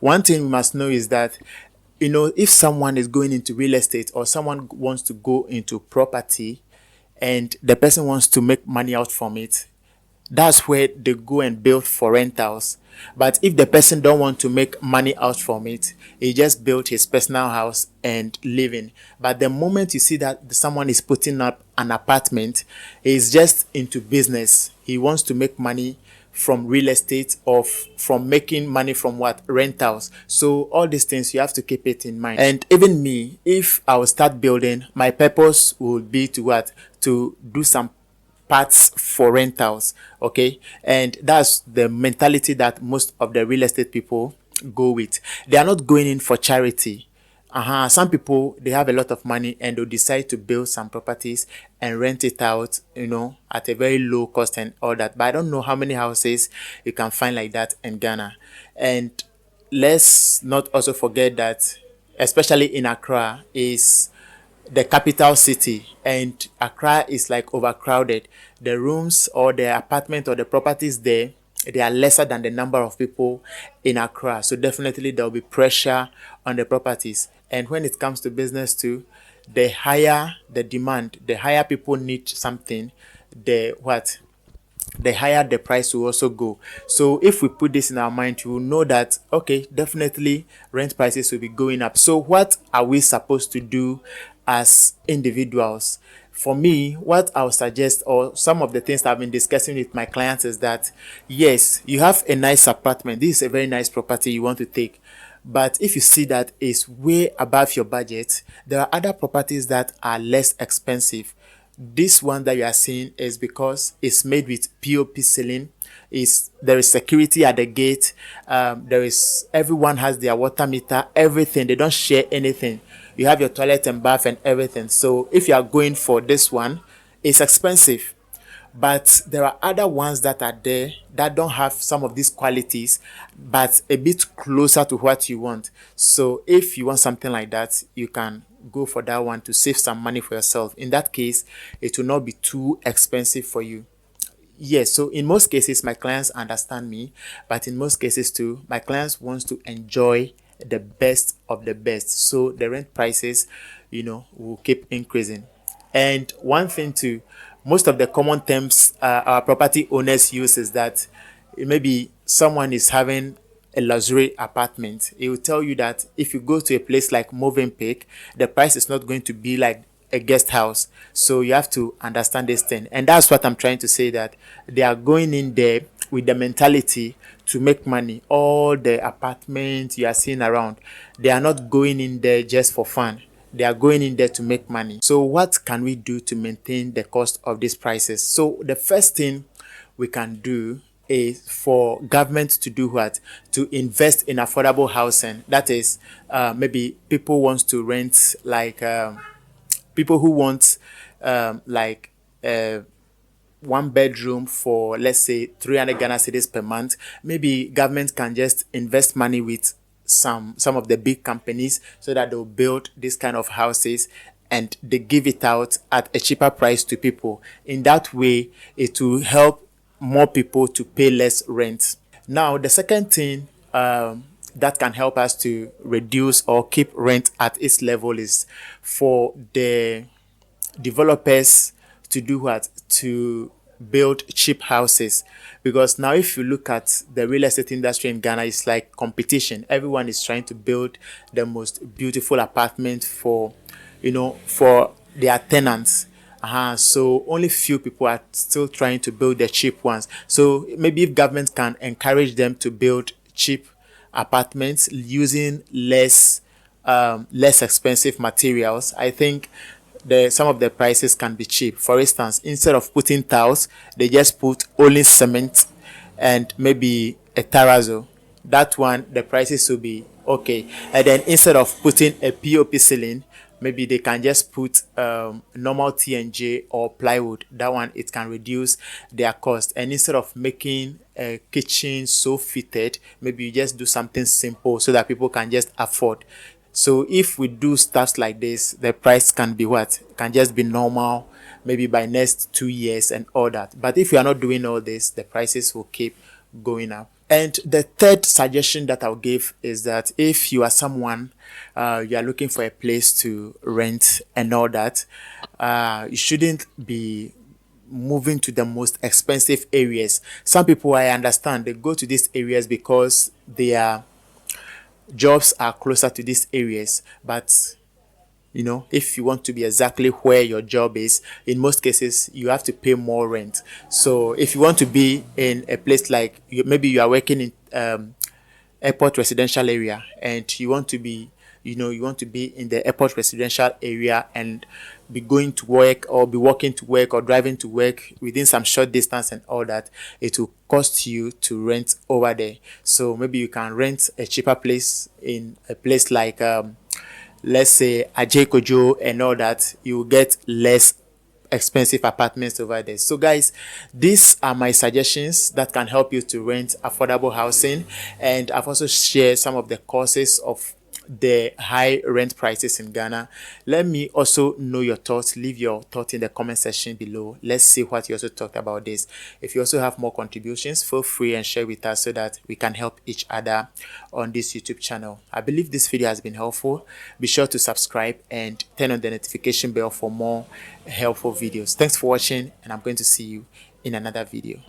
one thing we must know is that, if someone is going into real estate or someone wants to go into property and the person wants to make money out from it, that's where they go and build for rentals. But if the person don't want to make money out from it, he just built his personal house and living. But the moment you see that someone is putting up an apartment, he's just into business. He wants to make money from real estate or from making money from what, rentals. So all these things you have to keep it in mind. And even me, if I will start building, my purpose would be to what, to do some parts for rentals. Okay, and that's the mentality that most of the real estate people go with. They are not going in for charity. Some people, they have a lot of money and they'll decide to build some properties and rent it out, at a very low cost and all that. But I don't know how many houses you can find like that in Ghana. And let's not also forget that, especially in Accra, is the capital city, and Accra is like overcrowded. The rooms or the apartment or the properties there, they are lesser than the number of people in Accra. So definitely there will be pressure on the properties. And when it comes to business too, the higher the demand, the higher people need something, the higher the price will also go. So if we put this in our mind, you will know that, okay, definitely rent prices will be going up. So what are we supposed to do as individuals? For me, what I would suggest, or some of the things I've been discussing with my clients, is that yes, you have a nice apartment. This is a very nice property you want to take. But if you see that it's way above your budget, there are other properties that are less expensive. This one that you are seeing is because it's made with POP ceiling. There is security at the gate. Everyone has their water meter, everything. They don't share anything. You have your toilet and bath and everything. So if you are going for this one, it's expensive. But there are other ones that are there that don't have some of these qualities, but a bit closer to what you want. So if you want something like that, you can go for that one to save some money for yourself. In that case, it will not be too expensive for you. Yes, so in most cases, my clients understand me, but in most cases too, my clients wants to enjoy the best of the best. So the rent prices, will keep increasing. And one thing too, most of the common terms our property owners use is that maybe someone is having a luxury apartment. It will tell you that if you go to a place like Movenpick, the price is not going to be like a guest house. So you have to understand this thing. And that's what I'm trying to say, that they are going in there with the mentality to make money. All the apartments you are seeing around, they are not going in there just for fun. They are going in there to make money. So what can we do to maintain the cost of these prices? So the first thing we can do is for government to do what? To invest in affordable housing. That is, maybe people want to rent, like people who want like one bedroom for, let's say, 300 Ghana cedis per month. Maybe government can just invest money with some of the big companies so that they'll build this kind of houses and they give it out at a cheaper price to people. In that way, it will help more people to pay less rent. Now, the second thing that can help us to reduce or keep rent at its level is for the developers to do what? To build cheap houses. Because now if you look at the real estate industry in Ghana, it's like competition. Everyone is trying to build the most beautiful apartment for their tenants. So only few people are still trying to build the cheap ones. So maybe if government can encourage them to build cheap apartments using less expensive materials, I think some of the prices can be cheap. For instance, instead of putting tiles, they just put only cement and maybe a terrazzo. That one, the prices will be okay. And then instead of putting a POP ceiling, maybe they can just put normal TNJ or plywood. That one, it can reduce their cost. And instead of making a kitchen so fitted, maybe you just do something simple so that people can just afford. So if we do stuff like this, the price can be what? Can just be normal, maybe by next 2 years and all that. But if you are not doing all this, the prices will keep going up. And the third suggestion that I'll give is that if you are someone, you are looking for a place to rent and all that, you shouldn't be moving to the most expensive areas. Some people, I understand, they go to these areas because their jobs are closer to these areas. But if you want to be exactly where your job is, in most cases you have to pay more rent. So if you want to be in a place like maybe you are working in airport residential area, and you want to be in the airport residential area and be going to work or be walking to work or driving to work within some short distance and all that, it will cost you to rent over there. So maybe you can rent a cheaper place in a place like let's say Ajekojo and all that. You will get less expensive apartments over there. So guys, these are my suggestions that can help you to rent affordable housing, and I've also shared some of the causes of the high rent prices in Ghana. Let me also know your thoughts. Leave your thoughts in the comment section below. Let's see what you also talked about this. If you also have more contributions, feel free and share with us so that we can help each other on this YouTube channel. I believe this video has been helpful. Be sure to subscribe and turn on the notification bell for more helpful videos. Thanks for watching, and I'm going to see you in another video.